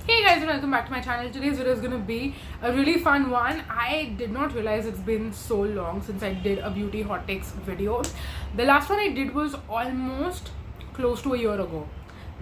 Hey guys, and welcome back to my channel. Today's video is going to be a really fun one. I did not realize it's been so long since I did a beauty hot takes video. The last one I did was almost close to a year ago.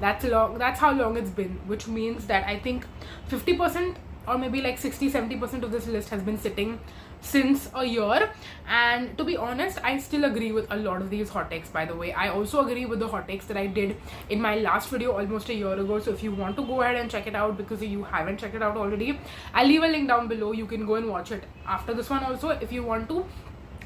That's long. That's how long it's been, which means that I think 50% or maybe like 60-70% of this list has been sitting since a year. And to be honest, I still agree with a lot of these hot takes. By the way, I also agree with the hot takes that I did in my last video almost a year ago. So if you want to go ahead and check it out, because you haven't checked it out already, I'll leave a link down below. You can go and watch it after this one also if you want to,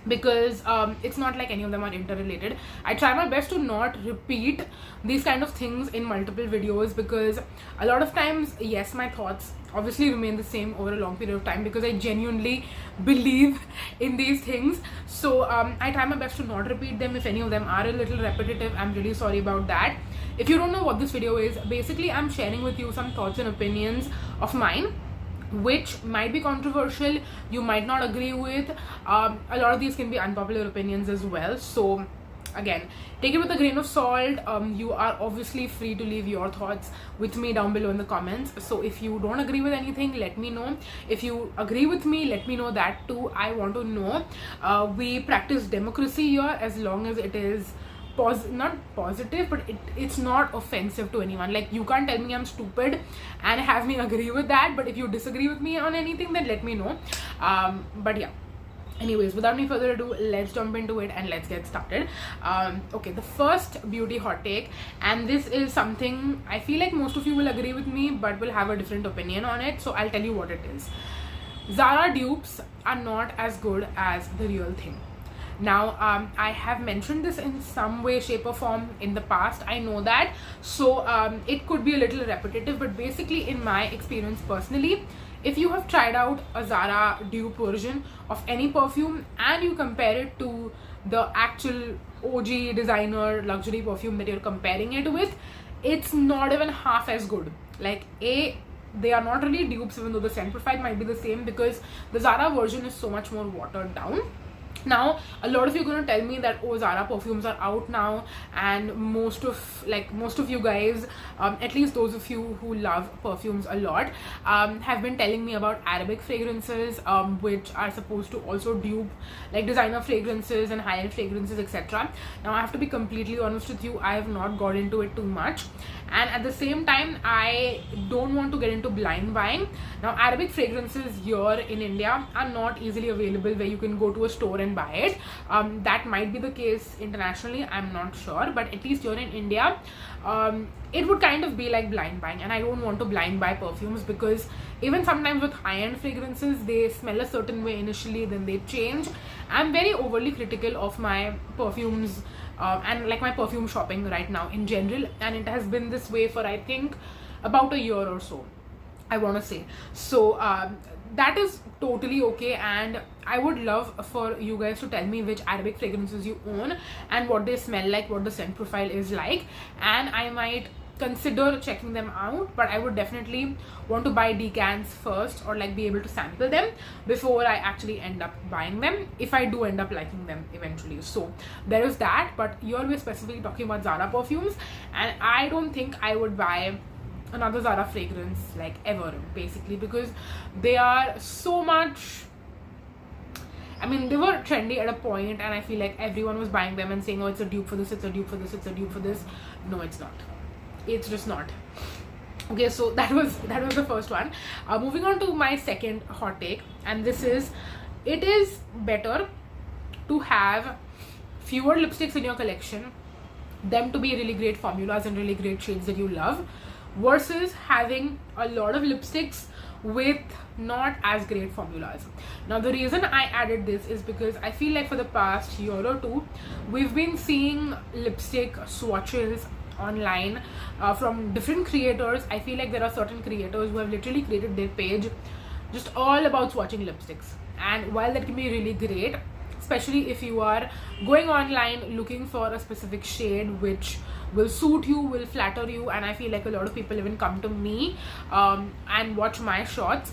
because it's not like any of them are interrelated. I try my best to not repeat these kind of things in multiple videos, because a lot of times, yes, my thoughts obviously remain the same over a long period of time because I genuinely believe in these things. So I try my best to not repeat them. If any of them are a little repetitive, I'm really sorry about that. If you don't know what this video is, basically I'm sharing with you some thoughts and opinions of mine which might be controversial, you might not agree with. A lot of these can be unpopular opinions as well, so again, take it with a grain of salt. You are obviously free to leave your thoughts with me down below in the comments. So if you don't agree with anything, let me know. If you agree with me, let me know that too. I want to know. We practice democracy here as long as it is not positive, but it's not offensive to anyone. Like, you can't tell me I'm stupid and have me agree with that, but if you disagree with me on anything, then let me know. But yeah, anyways, without any further ado, let's jump into it and let's get started. Okay, the first beauty hot take, and this is something I feel like most of you will agree with me but will have a different opinion on it, so I'll tell you what it is. Zara dupes are not as good as the real thing. Now, I have mentioned this in some way, shape or form in the past, I know that, so it could be a little repetitive, but basically in my experience personally, if you have tried out a Zara dupe version of any perfume and you compare it to the actual OG designer luxury perfume that you're comparing it with, it's not even half as good. Like, they are not really dupes, even though the scent profile might be the same, because the Zara version is so much more watered down. Now, a lot of you are going to tell me that, oh, Zara perfumes are out now, and most of you guys, at least those of you who love perfumes a lot, have been telling me about Arabic fragrances, which are supposed to also dupe like designer fragrances and high-end fragrances, etc. Now, I have to be completely honest with you, I have not got into it too much, and at the same time, I don't want to get into blind buying. Now, Arabic fragrances here in India are not easily available where you can go to a store and buy it. That might be the case internationally, I'm not sure, but at least here in India, it would kind of be like blind buying, and I don't want to blind buy perfumes, because even sometimes with high-end fragrances, they smell a certain way initially, then they change. I'm very overly critical of my perfumes and like my perfume shopping right now in general, and it has been this way for I think about a year or so, I want to say. So that is totally okay, and I would love for you guys to tell me which Arabic fragrances you own and what they smell like, what the scent profile is like, and I might consider checking them out, but I would definitely want to buy decants first, or like be able to sample them before I actually end up buying them, if I do end up liking them eventually. So there is that, but you're always specifically talking about Zara perfumes, and I don't think I would buy another Zara fragrance like ever, basically, because they are so much, I mean, they were trendy at a point, and I feel like everyone was buying them and saying, oh, it's a dupe for this, it's a dupe for this, it's a dupe for this. No, it's not. It's just not. Okay, so that was the first one. Moving on to my second hot take, and this is, it is better to have fewer lipsticks in your collection, them to be really great formulas and really great shades that you love, versus having a lot of lipsticks with not as great formulas. Now, the reason I added this is because I feel like for the past year or two, we've been seeing lipstick swatches online from different creators. I feel like there are certain creators who have literally created their page just all about swatching lipsticks, and while that can be really great, especially if you are going online looking for a specific shade which will suit you, will flatter you, and I feel like a lot of people even come to me and watch my shots,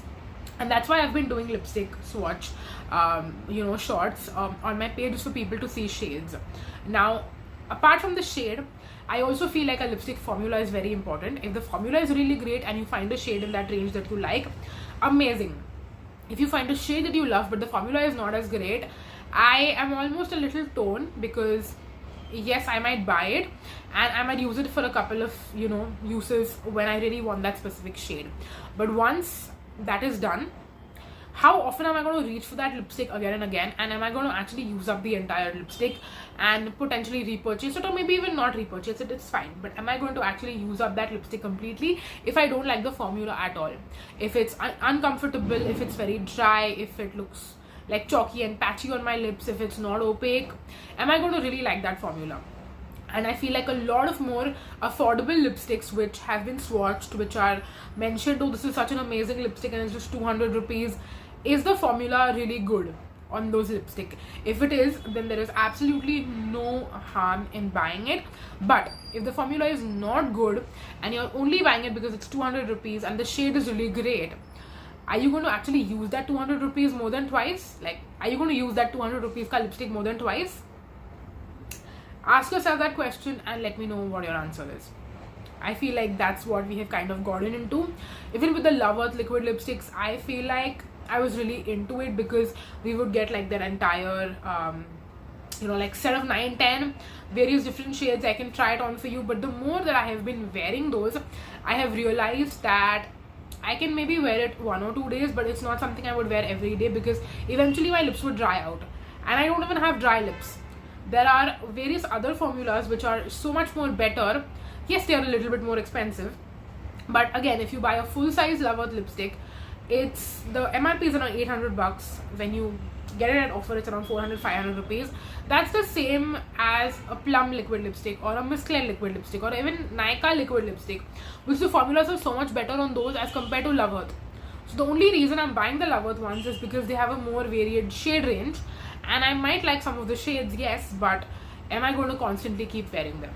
and that's why I've been doing lipstick swatch shots on my page, just for people to see shades. Now, apart from the shade, I also feel like a lipstick formula is very important. If the formula is really great and you find a shade in that range that you like, amazing. If you find a shade that you love but the formula is not as great, I am almost a little torn, because yes, I might buy it and I might use it for a couple of uses when I really want that specific shade. But once that is done, how often am I going to reach for that lipstick again and again, and am I going to actually use up the entire lipstick and potentially repurchase it, or maybe even not repurchase it, it's fine, but am I going to actually use up that lipstick completely if I don't like the formula at all? If it's uncomfortable, if it's very dry, if it looks like chalky and patchy on my lips, if it's not opaque, am I going to really like that formula? And I feel like a lot of more affordable lipsticks which have been swatched, which are mentioned, oh, this is such an amazing lipstick and it's just 200 rupees. Is the formula really good on those lipstick? If it is, then there is absolutely no harm in buying it. But if the formula is not good and you're only buying it because it's 200 rupees and the shade is really great, are you going to actually use that 200 rupees more than twice? Like, are you going to use that 200 rupees ka lipstick more than twice? Ask yourself that question and let me know what your answer is. I feel like that's what we have kind of gotten into. Even with the Love Earth liquid lipsticks, I feel like I was really into it because we would get like that entire like set of 9-10 various different shades. I can try it on for you, but the more that I have been wearing those, I have realized that I can maybe wear it 1 or 2 days, but it's not something I would wear every day, because eventually my lips would dry out and I don't even have dry lips. There are various other formulas which are so much more better. Yes, they are a little bit more expensive, but again, if you buy a full size Love Earth lipstick, it's the MRP is around 800 bucks. When you get it at offer, it's around 400-500 rupees. That's the same as a Plum liquid lipstick or a Miss Claire liquid lipstick or even Nykaa liquid lipstick, which the formulas are so much better on those as compared to Love Earth. So the only reason I'm buying the Love Earth ones is because they have a more varied shade range, and I might like some of the shades, yes, but am I going to constantly keep wearing them?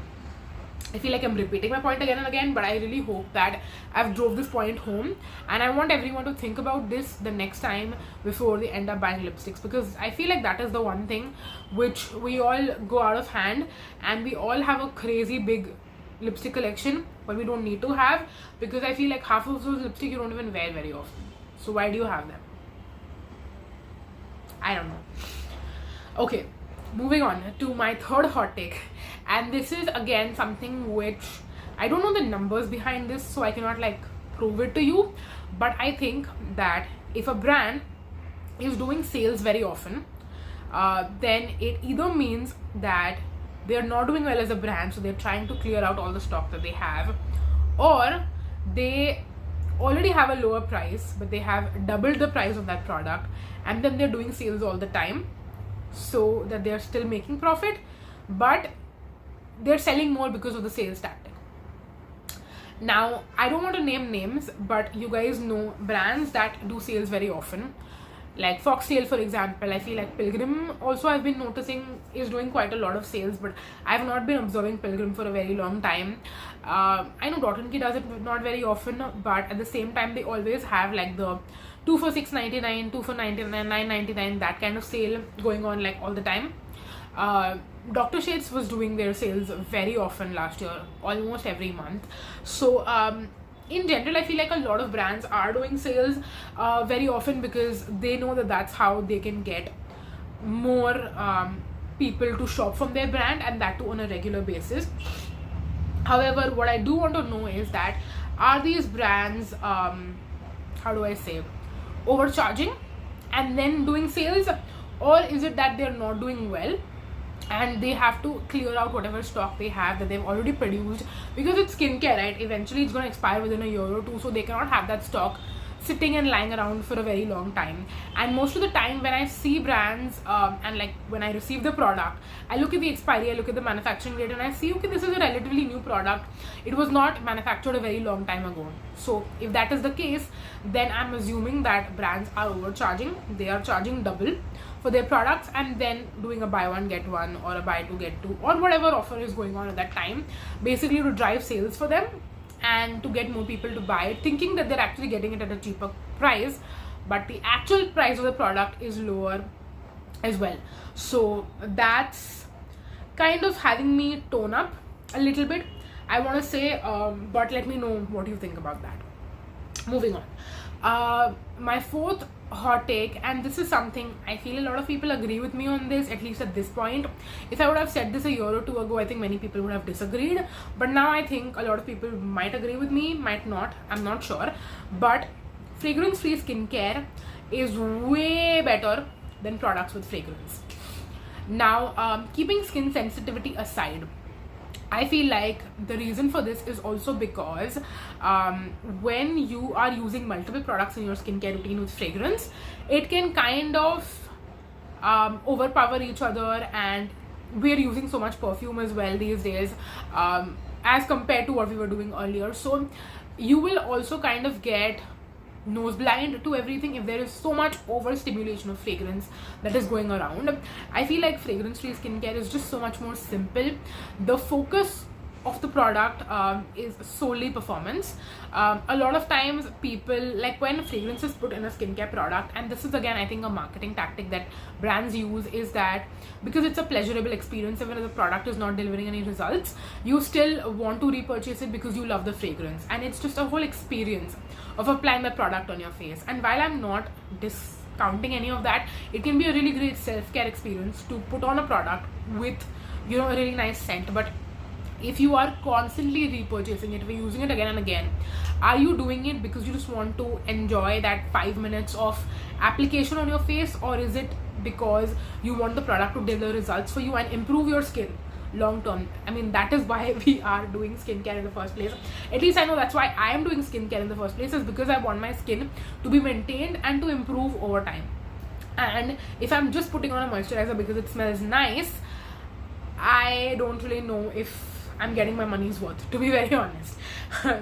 I feel like I'm repeating my point again and again, but I really hope that I've drove this point home, and I want everyone to think about this the next time before they end up buying lipsticks, because I feel like that is the one thing which we all go out of hand, and we all have a crazy big lipstick collection, but we don't need to have, because I feel like half of those lipsticks you don't even wear very often. So why do you have them? I don't know. Okay, moving on to my third hot take, and this is again something which I don't know the numbers behind this, so I cannot like prove it to you, but I think that if a brand is doing sales very often, then it either means that they're not doing well as a brand, so they're trying to clear out all the stock that they have, or they already have a lower price but they have doubled the price of that product, and then they're doing sales all the time so that they're still making profit, but they're selling more because of the sales tactic. Now, I don't want to name names, but you guys know brands that do sales very often, like Foxtail, for example. I feel like Pilgrim also I've been noticing is doing quite a lot of sales, but I've not been observing Pilgrim for a very long time. I know Dot & Key does it not very often, but at the same time they always have like the 2 for 6.99, 2 for 99, 9.99, that kind of sale going on like all the time. Dr. Shades was doing their sales very often last year, almost every month. So in general, I feel like a lot of brands are doing sales very often because they know that that's how they can get more people to shop from their brand, and that too on a regular basis. However, what I do want to know is that, are these brands, how do I say, overcharging and then doing sales, or is it that they're not doing well and they have to clear out whatever stock they have that they've already produced, because it's skincare, right? Eventually it's going to expire within a year or two, so they cannot have that stock sitting and lying around for a very long time. And most of the time when I see brands and like when I receive the product, I look at the expiry, I look at the manufacturing date, and I see, okay, this is a relatively new product, it was not manufactured a very long time ago. So if that is the case, then I'm assuming that brands are overcharging. They are charging double for their products and then doing a buy one get one or a buy two get two or whatever offer is going on at that time, basically to drive sales for them and to get more people to buy it, thinking that they're actually getting it at a cheaper price, but the actual price of the product is lower as well. So that's kind of having me tone up a little bit, I want to say, but let me know what you think about that. Moving on. My fourth hot take, and this is something I feel a lot of people agree with me on this, at least at this point. If I would have said this a year or two ago, I think many people would have disagreed, but now I think a lot of people might agree with me, might not, I'm not sure. But fragrance free skincare is way better than products with fragrance. Now, keeping skin sensitivity aside, I feel like the reason for this is also because when you are using multiple products in your skincare routine with fragrance, it can kind of overpower each other, and we're using so much perfume as well these days as compared to what we were doing earlier. So you will also kind of get nose blind to everything if there is so much overstimulation of fragrance that is going around. I feel like fragrance free skincare is just so much more simple. The focus of the product is solely performance. A lot of times people, like when fragrance is put in a skincare product, and this is again I think a marketing tactic that brands use, is that because it's a pleasurable experience, even if the product is not delivering any results, you still want to repurchase it because you love the fragrance, and it's just a whole experience of applying the product on your face. And while I'm not discounting any of that, it can be a really great self-care experience to put on a product with, you know, a really nice scent. But if you are constantly repurchasing it, if you're using it again and again, are you doing it because you just want to enjoy that 5 minutes of application on your face, or is it because you want the product to deliver results for you and improve your skin long term? I mean, that is why we are doing skincare in the first place. At least I know that's why I am doing skincare in the first place, is because I want my skin to be maintained and to improve over time. And if I'm just putting on a moisturizer because it smells nice, I don't really know if I'm getting my money's worth, to be very honest.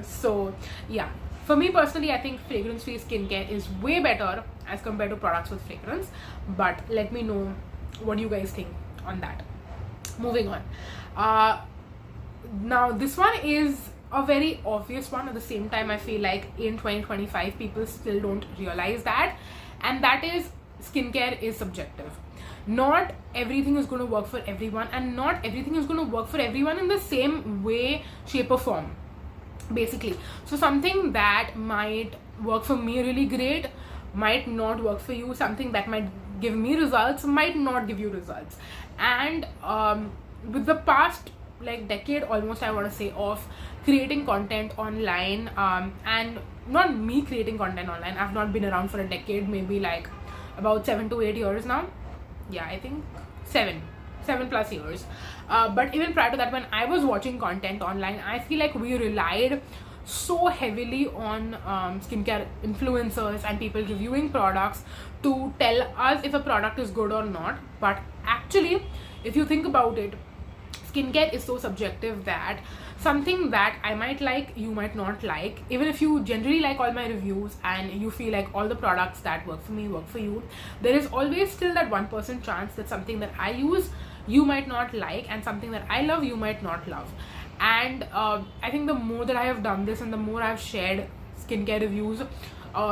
So yeah, for me personally, I think fragrance free skincare is way better as compared to products with fragrance. But let me know what you guys think on that. Moving on. Now this one is a very obvious one. At the same time, I feel like in 2025 people still don't realize that, and that is skincare is subjective. Not everything is going to work for everyone, and not everything is going to work for everyone in the same way, shape or form, basically. So something that might work for me really great might not work for you. Something that might give me results might not give you results. And with the past like decade almost, I want to say, of creating content online, and not me creating content online, I've not been around for a decade, maybe like about 7 to 8 years now. Yeah, I think 7 plus years. But even prior to that, when I was watching content online, I feel like we relied so heavily on skincare influencers and people reviewing products to tell us if a product is good or not. But actually, if you think about it, skincare is so subjective that something that I might like, you might not like. Even if you generally like all my reviews and you feel like all the products that work for me work for you, there is always still that 1% chance that something that I use you might not like, and something that I love you might not love. And I think the more that I have done this and the more I've shared skincare reviews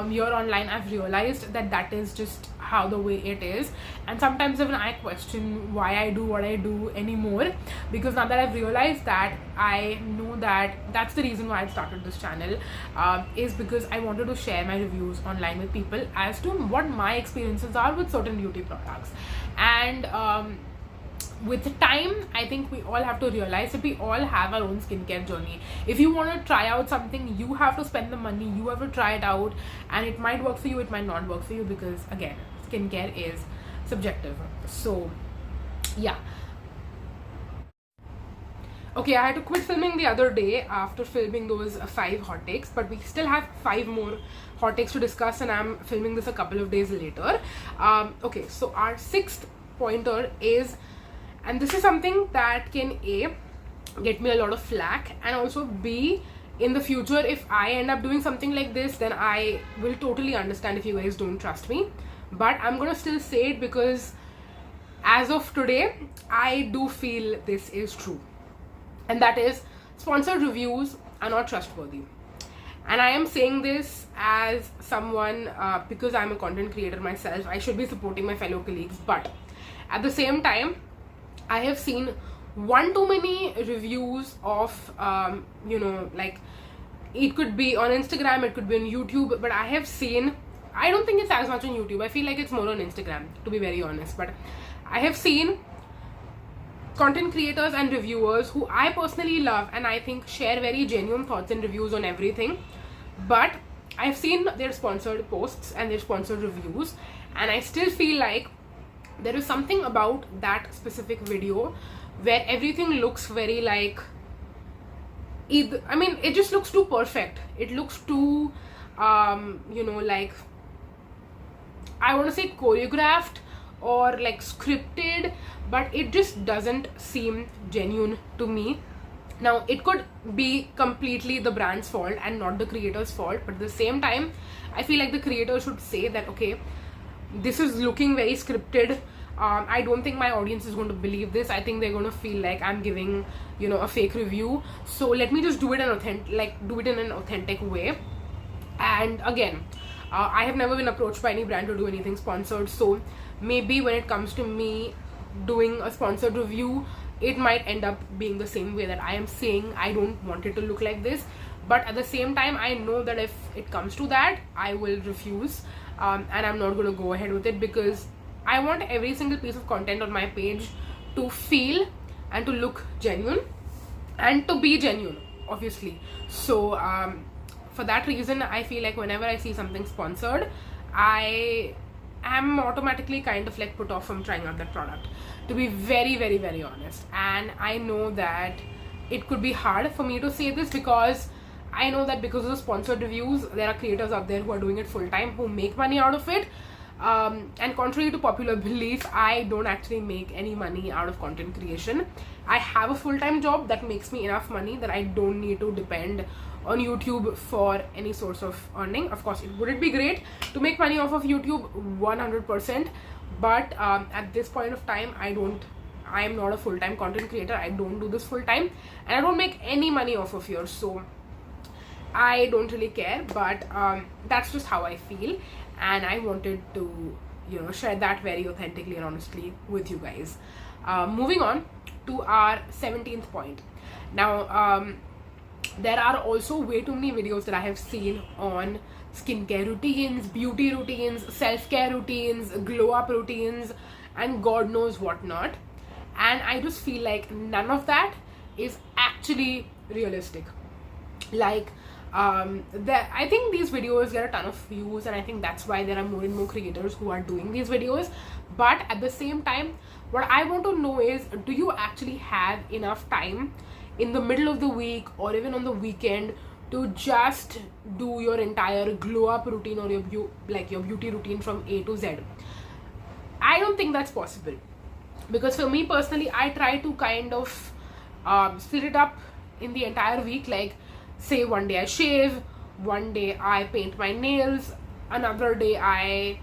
here online, I've realized that that is just how the way it is. And sometimes even I question why I do what I do anymore, because now that I've realized that, I know that that's the reason why I started this channel, is because I wanted to share my reviews online with people as to what my experiences are with certain beauty products. And with time, I think we all have to realize that we all have our own skincare journey. If you want to try out something, you have to spend the money, you have to try it out, and it might work for you, it might not work for you, because again, skincare is subjective. So yeah. Okay, I had to quit filming the other day after filming those 5 hot takes, but we still have 5 more hot takes to discuss, and I'm filming this a couple of days later. Okay, so our 6th pointer is, and this is something that can A, get me a lot of flack, and also B, in the future if I end up doing something like this, then I will totally understand if you guys don't trust me. But I'm gonna still say it because as of today, I do feel this is true. And that is, sponsored reviews are not trustworthy. And I am saying this as someone, because I'm a content creator myself, I should be supporting my fellow colleagues. But at the same time, I have seen one too many reviews of you know, like, it could be on Instagram, it could be on YouTube, but I have seen, I don't think it's as much on YouTube, I feel like it's more on Instagram, to be very honest, but I have seen content creators and reviewers who I personally love and I think share very genuine thoughts and reviews on everything, but I've seen their sponsored posts and their sponsored reviews, and I still feel like there is something about that specific video where everything looks very like, I mean, it just looks too perfect. It looks too you know, like, I want to say choreographed or like scripted, but it just doesn't seem genuine to me. Now, it could be completely the brand's fault and not the creator's fault, but at the same time, I feel like the creator should say that, okay, this is looking very scripted. I don't think my audience is going to believe this. I think they're going to feel like I'm giving, you know, a fake review. So let me just do it in an authentic way. And again, I have never been approached by any brand to do anything sponsored. So maybe when it comes to me doing a sponsored review, it might end up being the same way that I am saying I don't want it to look like this. But at the same time, I know that if it comes to that, I will refuse, and I'm not going to go ahead with it, because I want every single piece of content on my page to feel and to look genuine and to be genuine, obviously. So for that reason, I feel like whenever I see something sponsored, I am automatically kind of like put off from trying out that product, to be very, very, very honest. And I know that it could be hard for me to say this, because I know that because of the sponsored reviews, there are creators out there who are doing it full time, who make money out of it. And contrary to popular belief, I don't actually make any money out of content creation. I have a full-time job that makes me enough money that I don't need to depend on YouTube for any source of earning. Of course, would it be great to make money off of YouTube? 100%. But at this point of time, I am not a full-time content creator. I don't do this full-time, and I don't make any money off of yours. So I don't really care, but that's just how I feel, and I wanted to, you know, share that very authentically and honestly with you guys. Moving on to our 17th point. Now, there are also way too many videos that I have seen on skincare routines, beauty routines, self-care routines, glow-up routines, and God knows what not. And I just feel like none of that is actually realistic. Like, I think these videos get a ton of views, and I think that's why there are more and more creators who are doing these videos. But at the same time, what I want to know is, do you actually have enough time in the middle of the week or even on the weekend to just do your entire glow up routine or your beauty routine from A to Z? I don't think that's possible, because for me personally, I try to kind of split it up in the entire week. Like, say one day I shave, one day I paint my nails, another day I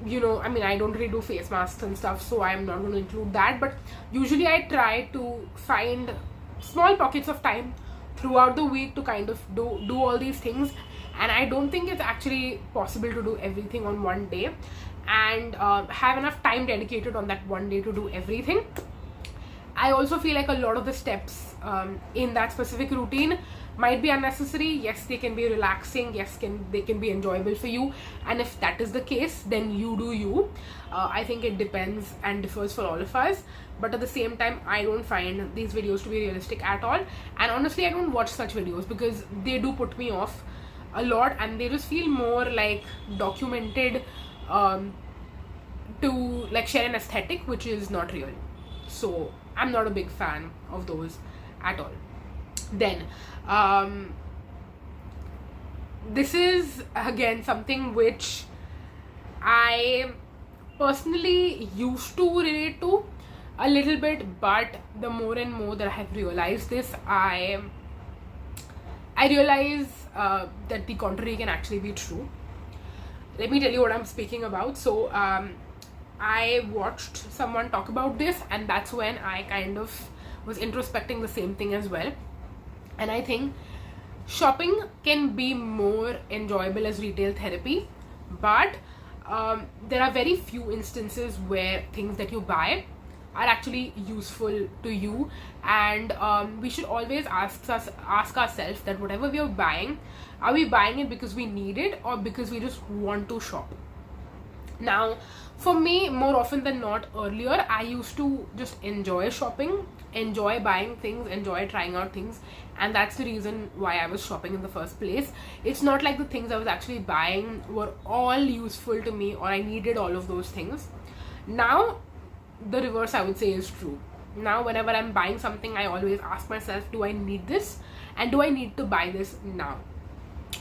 don't really do face masks and stuff, so I'm not going to include that. But usually I try to find small pockets of time throughout the week to kind of do all these things, and I don't think it's actually possible to do everything on one day and have enough time dedicated on that one day to do everything. I also feel like a lot of the steps in that specific routine might be unnecessary. Yes, they can be relaxing, yes, they can be enjoyable for you, and if that is the case, then you do you. I think it depends and differs for all of us, but at the same time, I don't find these videos to be realistic at all. And honestly, I don't watch such videos because they do put me off a lot, and they just feel more like documented to like share an aesthetic which is not real. So I'm not a big fan of those at all. Then this is again something which I personally used to relate to a little bit, but the more and more that I have realized this, I realize that the contrary can actually be true. Let me tell you what I'm speaking about. So I watched someone talk about this, and that's when I kind of was introspecting the same thing as well. And I think shopping can be more enjoyable as retail therapy, but there are very few instances where things that you buy are actually useful to you. And we should always ask ourselves that whatever we are buying, are we buying it because we need it or because we just want to shop? Now, for me, more often than not, earlier I used to just enjoy shopping, enjoy buying things, enjoy trying out things, and that's the reason why I was shopping in the first place. It's not like the things I was actually buying were all useful to me or I needed all of those things. Now, the reverse, I would say, is true. Now, whenever I'm buying something, I always ask myself, do I need this? And do I need to buy this now?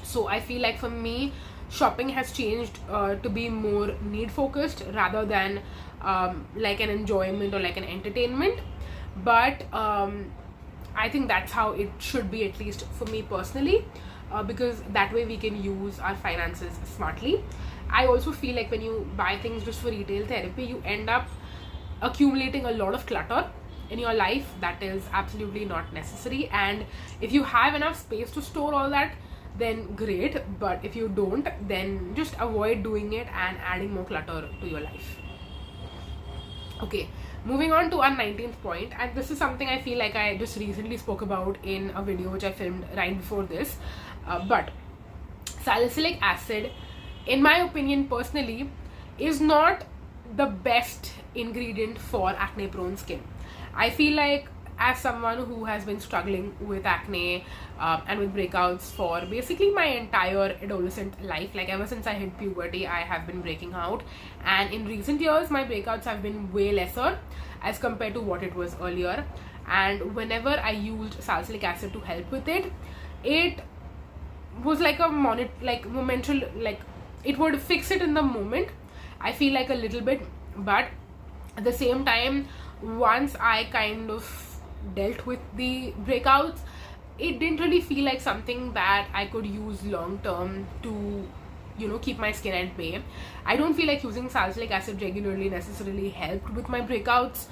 So I feel like for me, shopping has changed to be more need focused rather than like an enjoyment or like an entertainment. But I think that's how it should be, at least for me personally, because that way we can use our finances smartly. I also feel like when you buy things just for retail therapy, you end up accumulating a lot of clutter in your life that is absolutely not necessary. And if you have enough space to store all that, then great, but if you don't, then just avoid doing it and adding more clutter to your life. Okay, moving on to our 19th point, and this is something I feel like I just recently spoke about in a video which I filmed right before this, but salicylic acid, in my opinion personally, is not the best ingredient for acne prone skin. I feel like, as someone who has been struggling with acne and with breakouts for basically my entire adolescent life, like ever since I hit puberty, I have been breaking out, and in recent years my breakouts have been way lesser as compared to what it was earlier. And whenever I used salicylic acid to help with it, it was like a momental, like it would fix it in the moment, I feel like, a little bit. But at the same time, once I kind of dealt with the breakouts, it didn't really feel like something that I could use long term to, you know, keep my skin at bay. I don't feel like using salicylic acid regularly necessarily helped with my breakouts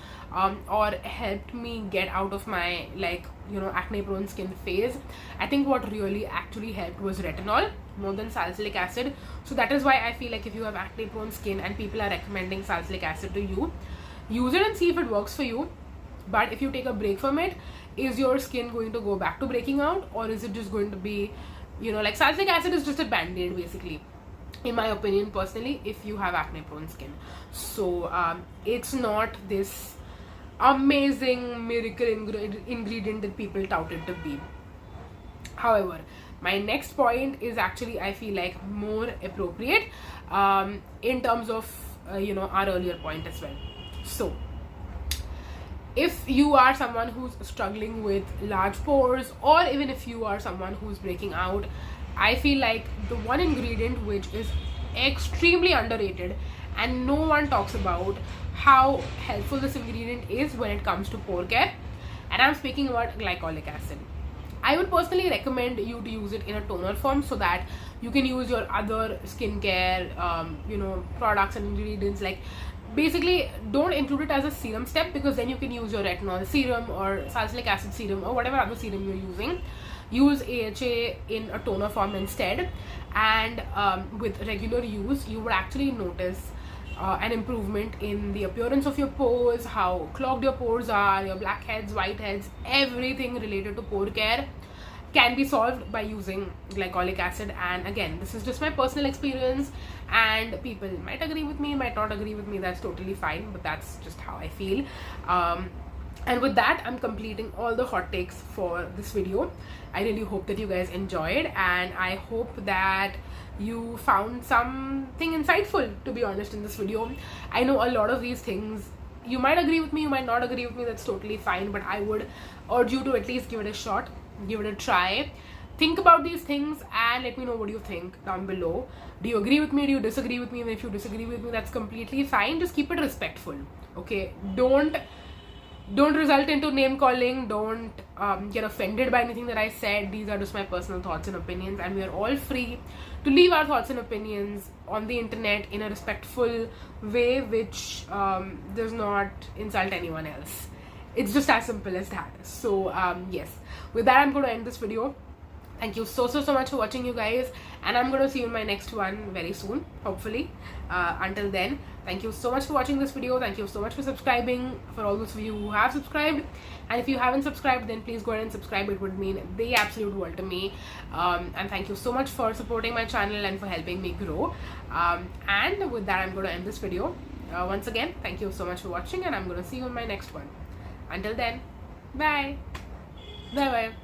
or helped me get out of my, like, you know, acne prone skin phase. I think what really actually helped was retinol more than salicylic acid. So that is why I feel like if you have acne prone skin and people are recommending salicylic acid to you, use it and see if it works for you. But if you take a break from it, is your skin going to go back to breaking out, or is it just going to be, you know, like salicylic acid is just a band-aid basically, in my opinion personally, if you have acne prone skin. So it's not this amazing miracle ingredient that people tout it to be. However, my next point is actually, I feel like, more appropriate in terms of you know, our earlier point as well. So if you are someone who's struggling with large pores, or even if you are someone who's breaking out, I feel like the one ingredient which is extremely underrated and no one talks about how helpful this ingredient is when it comes to pore care, and I'm speaking about glycolic acid. I would personally recommend you to use it in a toner form so that you can use your other skincare you know, products and ingredients. Like, basically don't include it as a serum step, because then you can use your retinol serum or salicylic acid serum or whatever other serum you're using. Use AHA in a toner form instead, and with regular use you would actually notice an improvement in the appearance of your pores, how clogged your pores are, your blackheads, whiteheads, everything related to pore care can be solved by using glycolic acid. And again, this is just my personal experience, and people might agree with me, might not agree with me, that's totally fine, but that's just how I feel. And with that, I'm completing all the hot takes for this video. I really hope that you guys enjoyed, and I hope that you found something insightful, to be honest, in this video. I know a lot of these things, you might agree with me, you might not agree with me, that's totally fine, but I would urge you to at least give it a shot, give it a try. Think about these things and let me know what you think down below. Do you agree with me? Do you disagree with me? And if you disagree with me, that's completely fine. Just keep it respectful, okay? Don't result into name calling. Don't get offended by anything that I said. These are just my personal thoughts and opinions, and we are all free to leave our thoughts and opinions on the internet in a respectful way which does not insult anyone else. It's just as simple as that. So yes, with that, I'm going to end this video. Thank you so much for watching, you guys, and I'm gonna see you in my next one very soon, hopefully. Until then, thank you so much for watching this video. Thank you so much for subscribing, for all those of you who have subscribed, and if you haven't subscribed, then please go ahead and subscribe. It would mean the absolute world to me. And thank you so much for supporting my channel and for helping me grow. And with that, I'm going to end this video. Once again, thank you so much for watching, and I'm going to see you in my next one. Until then, bye. Bye bye.